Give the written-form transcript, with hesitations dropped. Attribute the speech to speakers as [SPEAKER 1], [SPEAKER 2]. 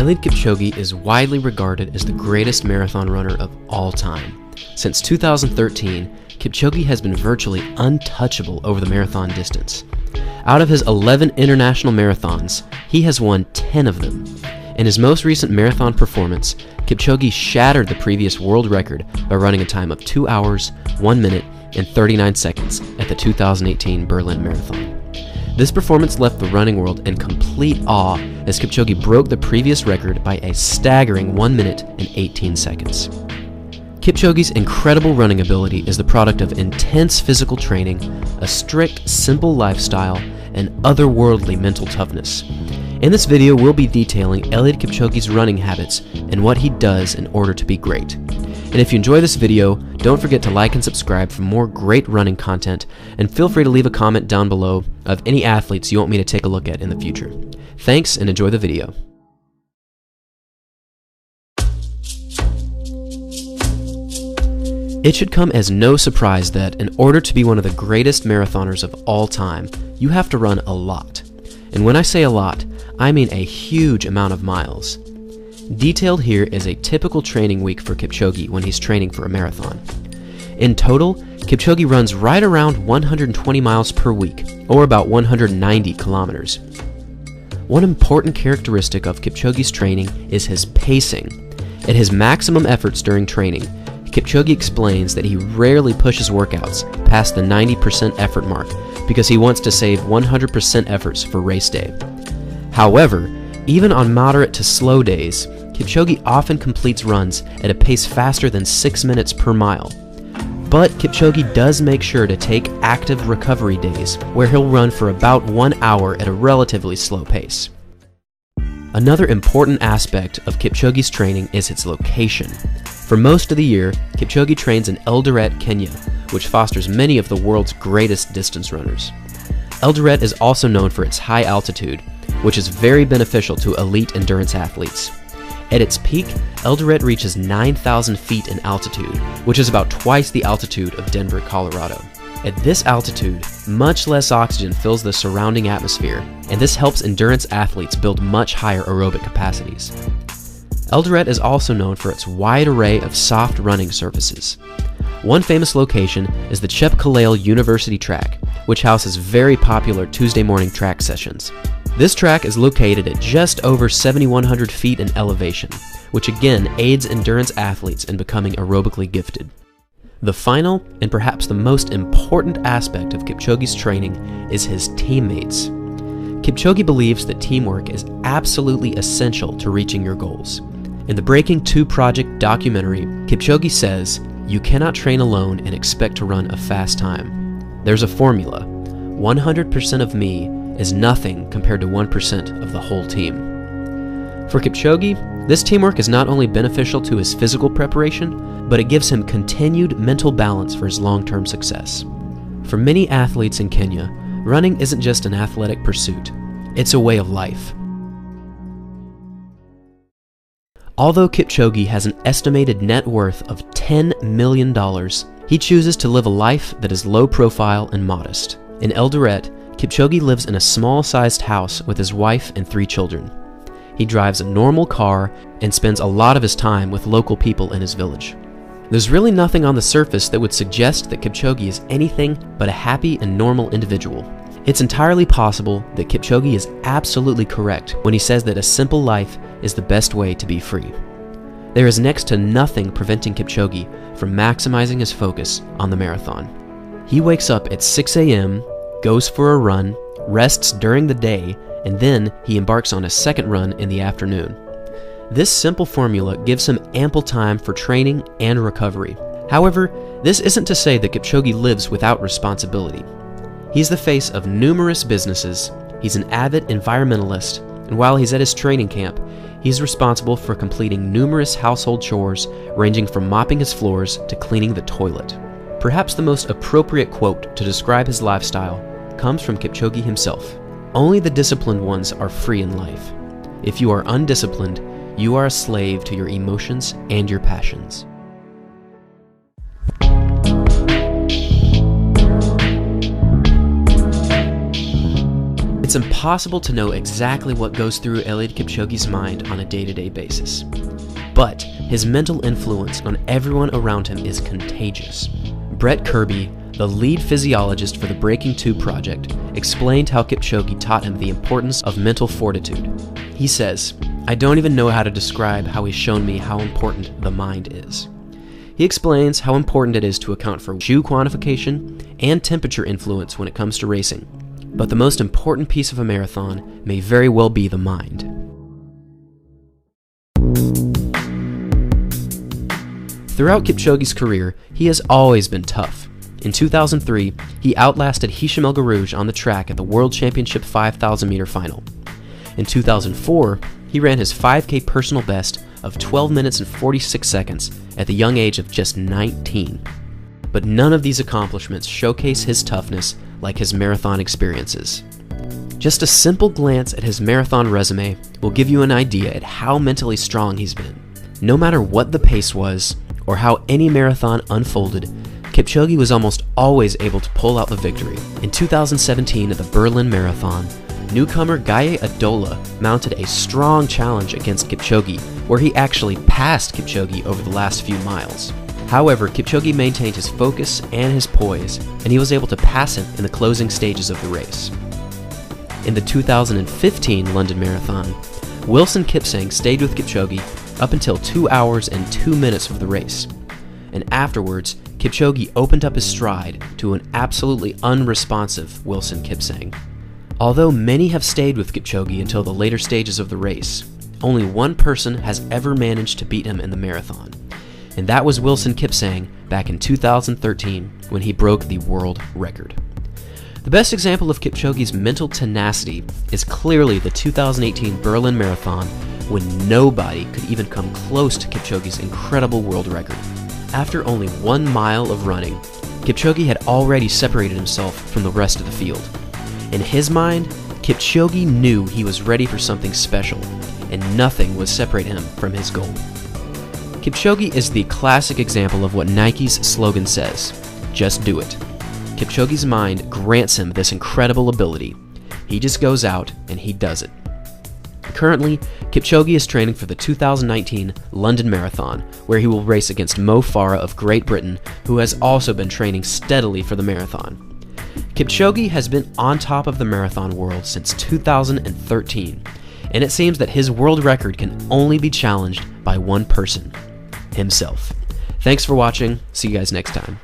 [SPEAKER 1] Eliud Kipchoge is widely regarded as the greatest marathon runner of all time. Since 2013, Kipchoge has been virtually untouchable over the marathon distance. Out of his 11 international marathons, he has won 10 of them. In his most recent marathon performance, Kipchoge shattered the previous world record by running a time of 2 hours, 1 minute, and 39 seconds at the 2018 Berlin Marathon. This performance left the running world in complete awe as Kipchoge broke the previous record by a staggering 1 minute and 18 seconds. Kipchoge's incredible running ability is the product of intense physical training, a strict, simple lifestyle, and otherworldly mental toughness. In this video, we'll be detailing Eliud Kipchoge's running habits and what he does in order to be great. And if you enjoy this video, don't forget to like and subscribe for more great running content, and feel free to leave a comment down below of any athletes you want me to take a look at in the future. Thanks, and enjoy the video. It should come as no surprise that in order to be one of the greatest marathoners of all time, you have to run a lot. And when I say a lot, I mean a huge amount of miles. Detailed here is a typical training week for Kipchoge when he's training for a marathon. In total, Kipchoge runs right around 120 miles per week, or about 190 kilometers. One important characteristic of Kipchoge's training is his pacing. At his maximum efforts during training, Kipchoge explains that he rarely pushes workouts past the 90% effort mark because he wants to save 100% efforts for race day. However, even on moderate to slow days, Kipchoge often completes runs at a pace faster than 6 minutes per mile. But Kipchoge does make sure to take active recovery days where he'll run for about 1 hour at a relatively slow pace. Another important aspect of Kipchoge's training is its location. For most of the year, Kipchoge trains in Eldoret, Kenya, which fosters many of the world's greatest distance runners. Eldoret is also known for its high altitude, which is very beneficial to elite endurance athletes. At its peak, Eldoret reaches 9,000 feet in altitude, which is about twice the altitude of Denver, Colorado. At this altitude, much less oxygen fills the surrounding atmosphere, and this helps endurance athletes build much higher aerobic capacities. Eldoret is also known for its wide array of soft running surfaces. One famous location is the Chep Kalale University track, which houses very popular Tuesday morning track sessions. This track is located at just over 7,100 feet in elevation, which again aids endurance athletes in becoming aerobically gifted. The final, and perhaps the most important aspect of Kipchoge's training is his teammates. Kipchoge believes that teamwork is absolutely essential to reaching your goals. In the Breaking 2 Project documentary, Kipchoge says, "You cannot train alone and expect to run a fast time. There's a formula. 100% of me is nothing compared to 1% of the whole team." For Kipchoge, this teamwork is not only beneficial to his physical preparation, but it gives him continued mental balance for his long-term success. For many athletes in Kenya, running isn't just an athletic pursuit, it's a way of life. Although Kipchoge has an estimated net worth of $10 million, he chooses to live a life that is low profile and modest. In Eldoret, Kipchoge lives in a small-sized house with his wife and 3 children. He drives a normal car and spends a lot of his time with local people in his village. There's really nothing on the surface that would suggest that Kipchoge is anything but a happy and normal individual. It's entirely possible that Kipchoge is absolutely correct when he says that a simple life is the best way to be free. There is next to nothing preventing Kipchoge from maximizing his focus on the marathon. He wakes up at 6 a.m., goes for a run, rests during the day, and then he embarks on a second run in the afternoon. This simple formula gives him ample time for training and recovery. However, this isn't to say that Kipchoge lives without responsibility. He's the face of numerous businesses, he's an avid environmentalist, and while he's at his training camp, he's responsible for completing numerous household chores ranging from mopping his floors to cleaning the toilet. Perhaps the most appropriate quote to describe his lifestyle comes from Kipchoge himself. "Only the disciplined ones are free in life. If you are undisciplined, you are a slave to your emotions and your passions." It's impossible to know exactly what goes through Eliud Kipchoge's mind on a day-to-day basis. But his mental influence on everyone around him is contagious. Brett Kirby, the lead physiologist for the Breaking 2 project, explained how Kipchoge taught him the importance of mental fortitude. He says, "I don't even know how to describe how he's shown me how important the mind is." He explains how important it is to account for shoe quantification and temperature influence when it comes to racing. But the most important piece of a marathon may very well be the mind. Throughout Kipchoge's career, he has always been tough. In 2003, he outlasted Hicham El Guerrouj on the track at the World Championship 5,000 meter final. In 2004, he ran his 5K personal best of 12 minutes and 46 seconds at the young age of just 19. But none of these accomplishments showcase his toughness like his marathon experiences. Just a simple glance at his marathon resume will give you an idea at how mentally strong he's been. No matter what the pace was, or how any marathon unfolded, Kipchoge was almost always able to pull out the victory. In 2017 at the Berlin Marathon, newcomer Gaye Adola mounted a strong challenge against Kipchoge, where he actually passed Kipchoge over the last few miles. However, Kipchoge maintained his focus and his poise, and he was able to pass him in the closing stages of the race. In the 2015 London Marathon, Wilson Kipsang stayed with Kipchoge up until 2 hours and 2 minutes of the race. And afterwards, Kipchoge opened up his stride to an absolutely unresponsive Wilson Kipsang. Although many have stayed with Kipchoge until the later stages of the race, only one person has ever managed to beat him in the marathon. And that was Wilson Kipsang back in 2013 when he broke the world record. The best example of Kipchoge's mental tenacity is clearly the 2018 Berlin Marathon, when nobody could even come close to Kipchoge's incredible world record. After only 1 mile of running, Kipchoge had already separated himself from the rest of the field. In his mind, Kipchoge knew he was ready for something special, and nothing would separate him from his goal. Kipchoge is the classic example of what Nike's slogan says, "Just do it." Kipchoge's mind grants him this incredible ability. He just goes out and he does it. Currently, Kipchoge is training for the 2019 London Marathon, where he will race against Mo Farah of Great Britain, who has also been training steadily for the marathon. Kipchoge has been on top of the marathon world since 2013, and it seems that his world record can only be challenged by one person, himself. Thanks for watching. See you guys next time.